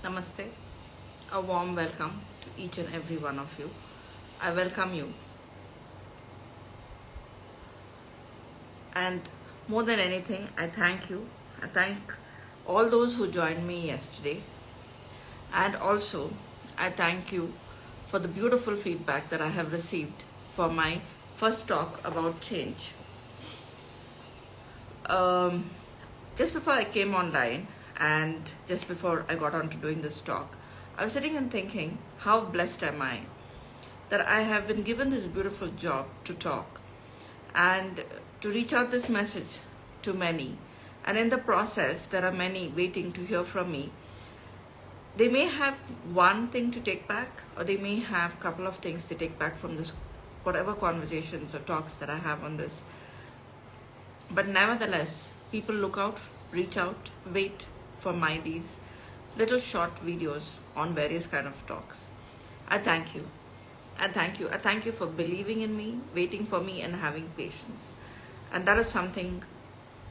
Namaste. A warm welcome to each and every one of you. I welcome you. And more than anything, I thank you. I thank all those who joined me yesterday. And also, I thank you for the beautiful feedback that I have received for my first talk about change. Um, just before I came online and just before I got on to doing this talk, I was sitting and thinking, how blessed am I that I have been given this beautiful job to talk and to reach out this message to many. And in the process, there are many waiting to hear from me. They may have one thing to take back, or they may have a couple of things to take back from this, whatever conversations or talks that I have on this. But nevertheless, people look out, reach out, wait for these little short videos on various kind of talks. I thank you. I thank you. I thank you for believing in me, waiting for me, and having patience. And that is something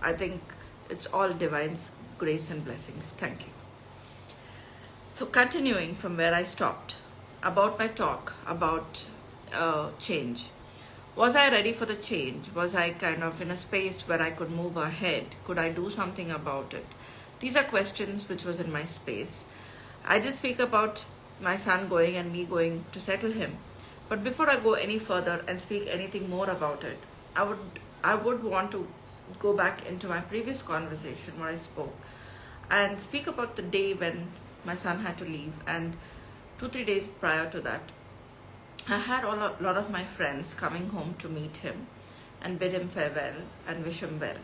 I think it's all divine's grace and blessings. Thank you. So continuing from where I stopped, about my talk about change. Was I ready for the change? Was I kind of in a space where I could move ahead? Could I do something about it? These are questions which was in my space. I did speak about my son going and me going to settle him. But before I go any further and speak anything more about it, I would want to go back into my previous conversation where I spoke and speak about the day when my son had to leave, and 2-3 days prior to that, I had a lot of my friends coming home to meet him and bid him farewell and wish him well.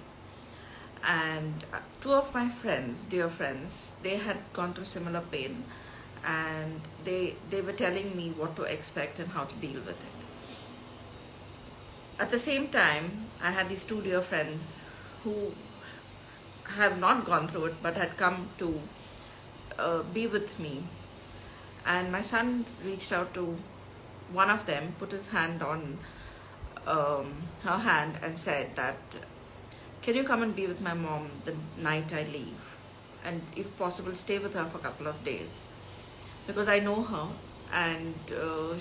And two of my friends, dear friends, they had gone through similar pain, and they were telling me what to expect and how to deal with it. At the same time, I had these two dear friends who have not gone through it but had come to be with me. And my son reached out to one of them, put his hand on her hand and said that, can you come and be with my mom the night I leave? And if possible, stay with her for a couple of days. Because I know her, and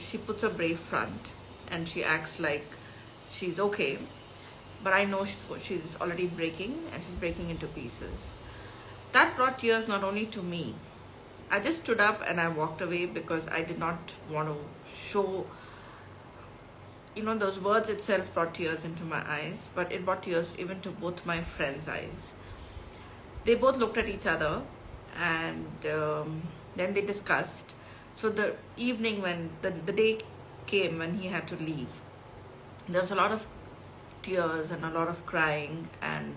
she puts a brave front and she acts like she's okay. But I know she's already breaking, and she's breaking into pieces. That brought tears not only to me. I just stood up and I walked away because I did not want to show, those words itself brought tears into my eyes, but it brought tears even to both my friends' eyes. They both looked at each other, and then they discussed. So the evening when the day came when he had to leave, there was a lot of tears and a lot of crying, and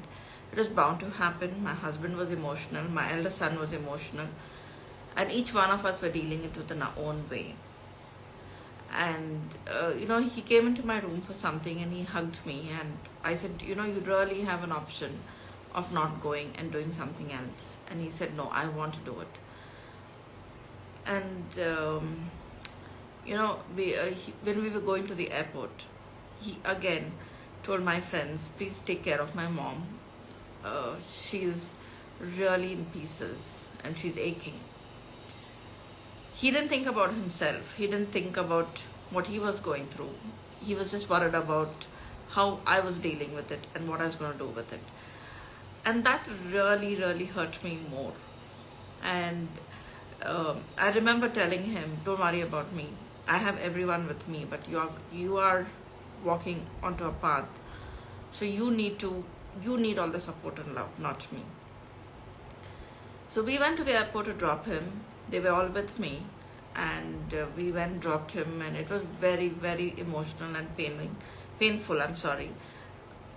it was bound to happen. My husband was emotional, my elder son was emotional, and each one of us were dealing it with in our own way. And he came into my room for something and he hugged me, and I said, you really have an option of not going and doing something else. And he said, no, I want to do it. And when we were going to the airport, he again told my friends, please take care of my mom. She's really in pieces and she's aching. He didn't think about himself. He didn't think about what he was going through. He was just worried about how I was dealing with it and what I was going to do with it. And that really, really hurt me more. And I remember telling him, don't worry about me. I have everyone with me, but you are walking onto a path. So you need all the support and love, not me. So we went to the airport to drop him. They were all with me, and we went, dropped him, and it was very, very emotional and painful. I'm sorry.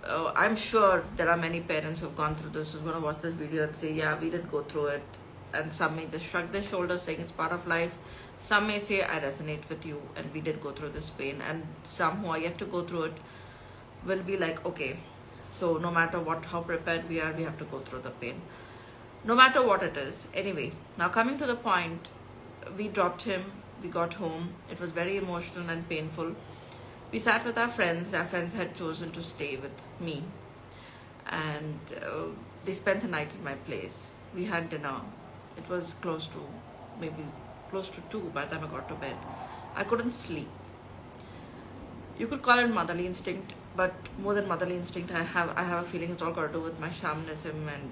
I'm sure there are many parents who've gone through this, who's going to watch this video and say, yeah, we did go through it. And some may just shrug their shoulders saying it's part of life. Some may say, I resonate with you and we did go through this pain. And some who are yet to go through it will be like, okay, so no matter how prepared we are, we have to go through the pain. No matter what it is. Anyway, now coming to the point, we dropped him, we got home. It was very emotional and painful. We sat with our friends. Our friends had chosen to stay with me, and they spent the night at my place. We had dinner. It was close to maybe close to 2 by the time I got to bed. I couldn't sleep. You could call it motherly instinct, but more than motherly instinct, I have a feeling it's all got to do with my shamanism and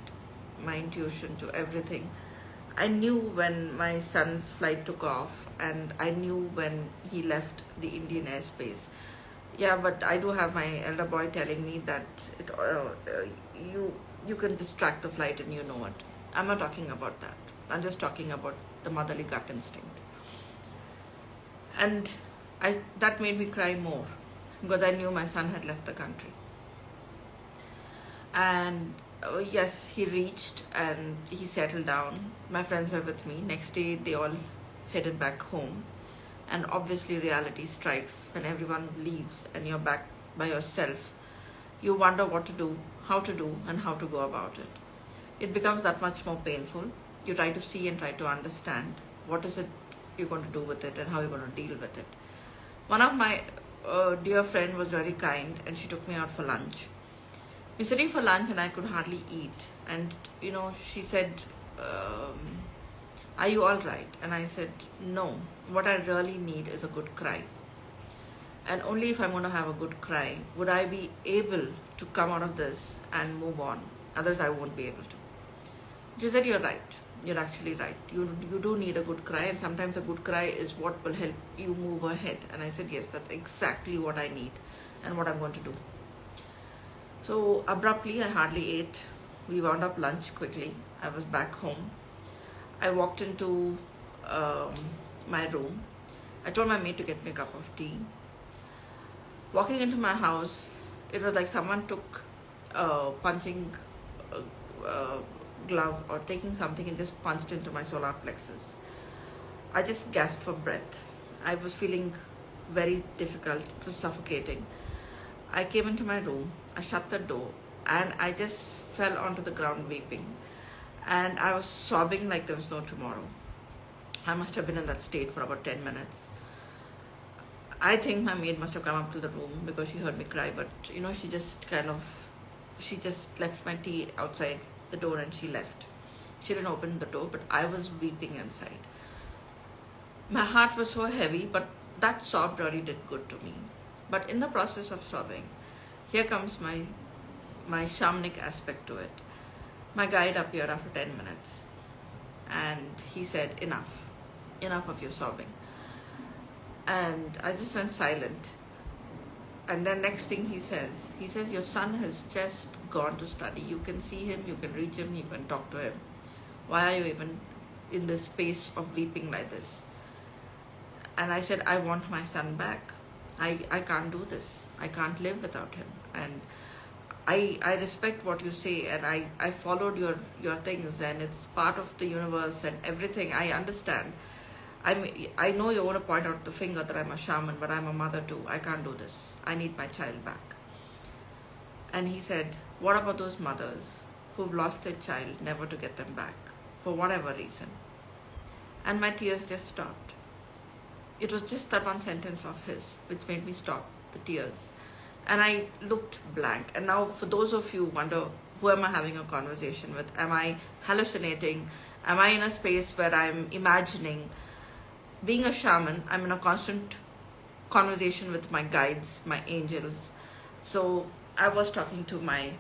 my intuition to everything. I knew when my son's flight took off, and I knew when he left the Indian airspace. Yeah, but I do have my elder boy telling me that you can distract the flight and you know it. I'm not talking about that. I'm just talking about the motherly gut instinct. And that made me cry more because I knew my son had left the country. And yes, he reached and he settled down. My friends were with me. Next day, they all headed back home. And obviously, reality strikes when everyone leaves and you're back by yourself. You wonder what to do, and how to go about it. It becomes that much more painful. You try to see and try to understand what is it you're going to do with it and how you're going to deal with it. One of my dear friend was very kind and she took me out for lunch. We're sitting for lunch and I could hardly eat. And, she said, are you all right? And I said, no. What I really need is a good cry. And only if I'm going to have a good cry would I be able to come out of this and move on. Otherwise, I won't be able to. She said, you're right. You're actually right. You do need a good cry, and sometimes a good cry is what will help you move ahead. And I said, yes, that's exactly what I need and what I'm going to do. So abruptly, I hardly ate. We wound up lunch quickly. I was back home. I walked into my room. I told my maid to get me a cup of tea. Walking into my house, it was like someone took a punching glove or taking something and just punched into my solar plexus. I just gasped for breath. I was feeling very difficult. It was suffocating. I came into my room, I shut the door, and I just fell onto the ground weeping. And I was sobbing like there was no tomorrow. I must have been in that state for about 10 minutes. I think my maid must have come up to the room because she heard me cry, but she just left my tea outside the door and she left. She didn't open the door, but I was weeping inside. My heart was so heavy, but that sob really did good to me. But in the process of sobbing, here comes my shamanic aspect to it. My guide appeared after 10 minutes and he said, enough of your sobbing. And I just went silent. And then next thing he says, your son has just gone to study. You can see him, you can reach him, you can talk to him. Why are you even in this space of weeping like this? And I said, I want my son back. I can't do this. I can't live without him. And I respect what you say, and I followed your things, and it's part of the universe and everything. I understand. I know you want to point out the finger that I'm a shaman, but I'm a mother too. I can't do this. I need my child back. And he said, what about those mothers who've lost their child, never to get them back, for whatever reason? And my tears just stopped. It was just that one sentence of his which made me stop the tears. And I looked blank. And now for those of you who wonder, who am I having a conversation with? Am I hallucinating? Am I in a space where I'm imagining? Being a shaman, I'm in a constant conversation with my guides, my angels. So I was talking to my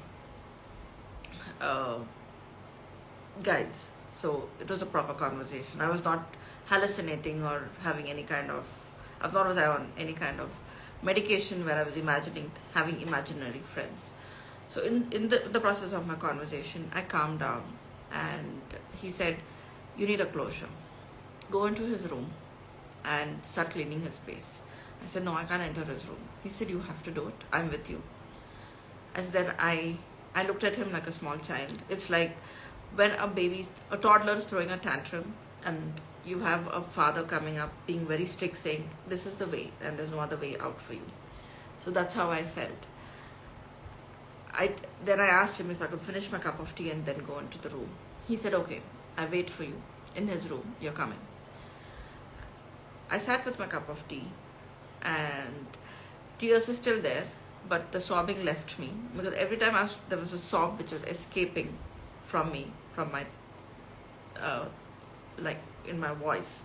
guides. So it was a proper conversation. I was not hallucinating or having any kind of, I thought was I on any kind of medication where I was imagining having imaginary friends. So in the process of my conversation, I calmed down and he said, you need a closure. Go into his room and start cleaning his space. I said, no, I can't enter his room. He said, you have to do it. I'm with you. As then I looked at him like a small child. It's like when a toddler is throwing a tantrum and you have a father coming up being very strict saying, this is the way and there's no other way out for you. So that's how I felt. Then I asked him if I could finish my cup of tea and then go into the room. He said, okay, I wait for you in his room. You're coming. I sat with my cup of tea and tears were still there, but the sobbing left me because every time there was a sob which was escaping from me, from my like in my voice.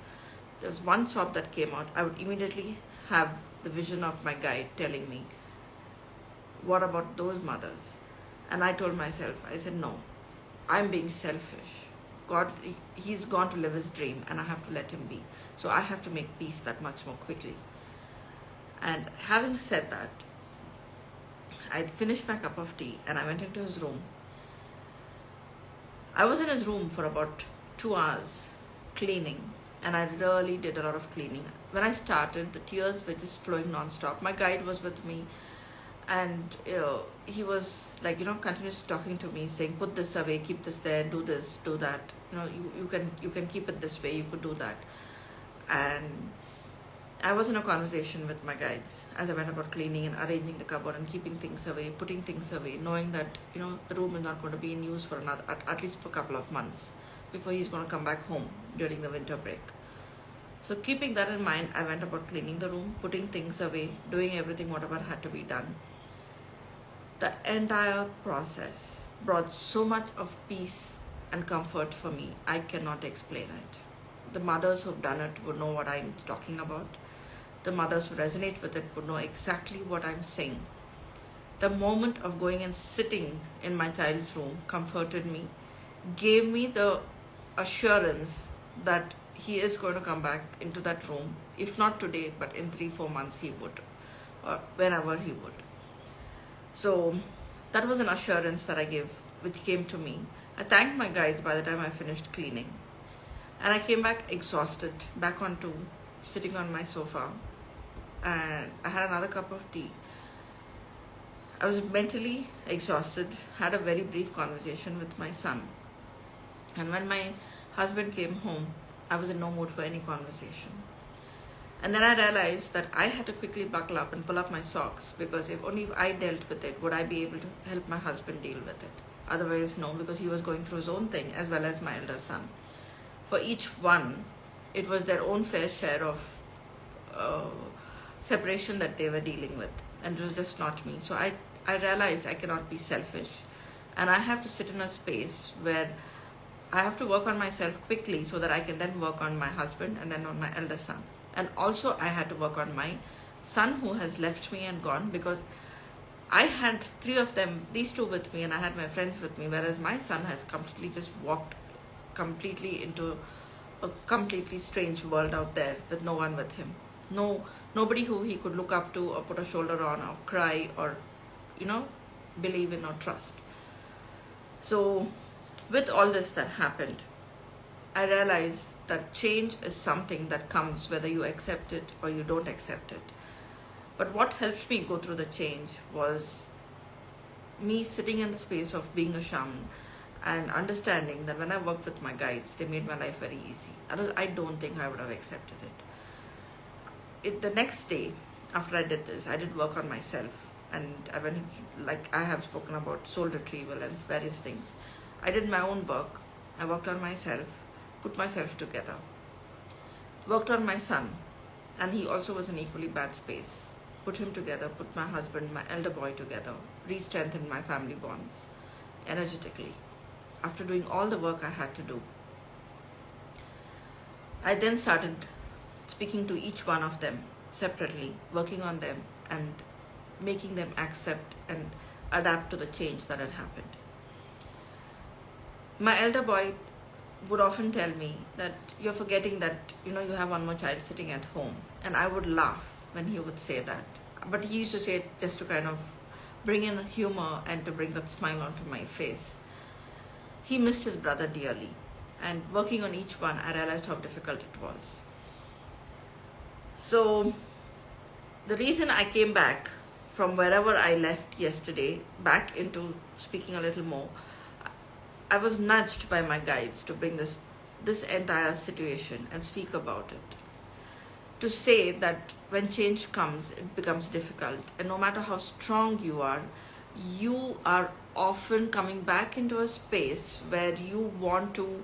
There was one sob that came out. I would immediately have the vision of my guide telling me, what about those mothers? And I told myself, I said, no, I'm being selfish. God, he's gone to live his dream and I have to let him be. So I have to make peace that much more quickly. And having said that, I finished my cup of tea and I went into his room. I was in his room for about 2 hours cleaning, and I really did a lot of cleaning. When I started, the tears were just flowing non-stop. My guide was with me, and he was like, continuously talking to me, saying, put this away, keep this there, do this, do that. You can keep it this way, you could do that. And I was in a conversation with my guides as I went about cleaning and arranging the cupboard and keeping things away, putting things away, knowing that, the room is not going to be in use for another, at least for a couple of months before he's going to come back home during the winter break. So keeping that in mind, I went about cleaning the room, putting things away, doing everything, whatever had to be done. The entire process brought so much of peace and comfort for me. I cannot explain it. The mothers who've done it would know what I'm talking about. The mothers who resonate with it would know exactly what I'm saying. The moment of going and sitting in my child's room comforted me, gave me the assurance that he is going to come back into that room, if not today, but in 3-4 months he would, or whenever he would. So that was an assurance that I gave, which came to me. I thanked my guides by the time I finished cleaning. And I came back exhausted, back onto sitting on my sofa, and I had another cup of tea. I was mentally exhausted, had a very brief conversation with my son. And when my husband came home, I was in no mood for any conversation. And then I realized that I had to quickly buckle up and pull up my socks, because if I dealt with it, would I be able to help my husband deal with it? Otherwise, no, because he was going through his own thing, as well as my elder son. For each one, it was their own fair share of separation that they were dealing with, and it was just not me. So I realized I cannot be selfish, and I have to sit in a space where I have to work on myself quickly so that I can then work on my husband and then on my elder son. And also I had to work on my son, who has left me and gone, because I had 3 of them, these 2 with me, and I had my friends with me, whereas my son has completely just walked completely into a completely strange world out there with no one with him. Nobody who he could look up to or put a shoulder on or cry or, believe in or trust. So with all this that happened, I realized that change is something that comes whether you accept it or you don't accept it. But what helped me go through the change was me sitting in the space of being a shaman and understanding that when I worked with my guides, they made my life very easy. Otherwise, I don't think I would have accepted it. The next day, after I did this, I did work on myself, and I went, like I have spoken about, soul retrieval and various things. I did my own work. I worked on myself, put myself together, worked on my son, and he also was in equally bad space. Put him together, put my husband, my elder boy together, re-strengthened my family bonds energetically. After doing all the work I had to do, I then started speaking to each one of them separately, working on them and making them accept and adapt to the change that had happened. My elder boy would often tell me that you're forgetting that, you have one more child sitting at home. And I would laugh when he would say that. But he used to say it just to kind of bring in humor and to bring that smile onto my face. He missed his brother dearly. And working on each one, I realized how difficult it was. So the reason I came back from wherever I left yesterday, back into speaking a little more, I was nudged by my guides to bring this entire situation and speak about it. To say that when change comes, it becomes difficult. And no matter how strong you are often coming back into a space where you want to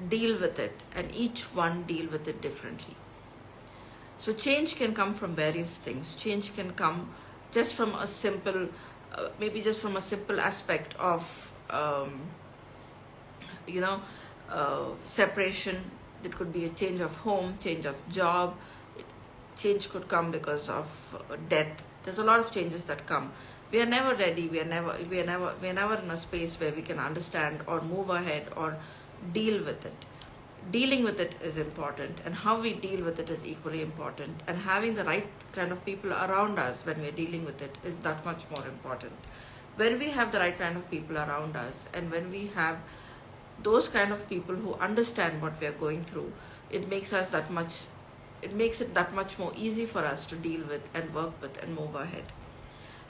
deal with it, and each one deal with it differently. So change can come from various things. Change can come just from a simple, aspect of, separation It could be a change of home, change of job. Change could come because of death. There's a lot of changes that come. We are never ready. We are never in a space where we can understand or move ahead or deal with it. Dealing with it is important, and how we deal with it is equally important. And having the right kind of people around us when we're dealing with it is that much more important. When we have the right kind of people around us, and when we have those kind of people who understand what we are going through, it makes it that much more easy for us to deal with and work with and move ahead.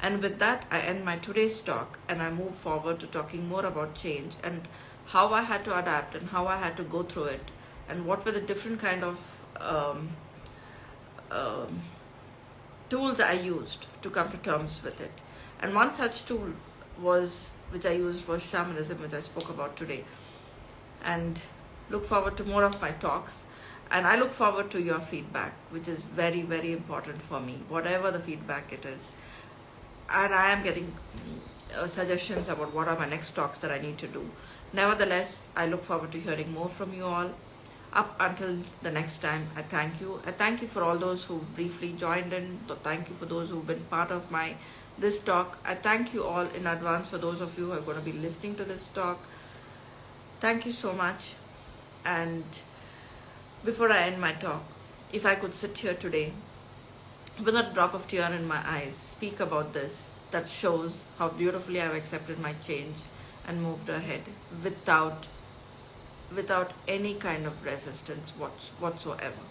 And with that, I end my today's talk, and I move forward to talking more about change and how I had to adapt and how I had to go through it, and what were the different kind of tools I used to come to terms with it. And one such tool which I used was shamanism, which I spoke about today. And look forward to more of my talks. And I look forward to your feedback, which is very, very important for me, whatever the feedback it is. And I am getting suggestions about what are my next talks that I need to do. Nevertheless, I look forward to hearing more from you all. Up until the next time, I thank you. I thank you for all those who've briefly joined in. Thank you for those who've been part of this talk. I thank you all in advance for those of you who are going to be listening to this talk. Thank you so much. And before I end my talk, if I could sit here today with a drop of tear in my eyes, speak about this, that shows how beautifully I've accepted my change and moved ahead without any kind of resistance whatsoever.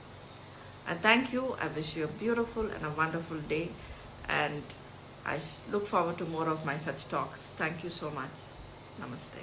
I thank you. I wish you a beautiful and a wonderful day, and I look forward to more of my such talks. Thank you so much. Namaste.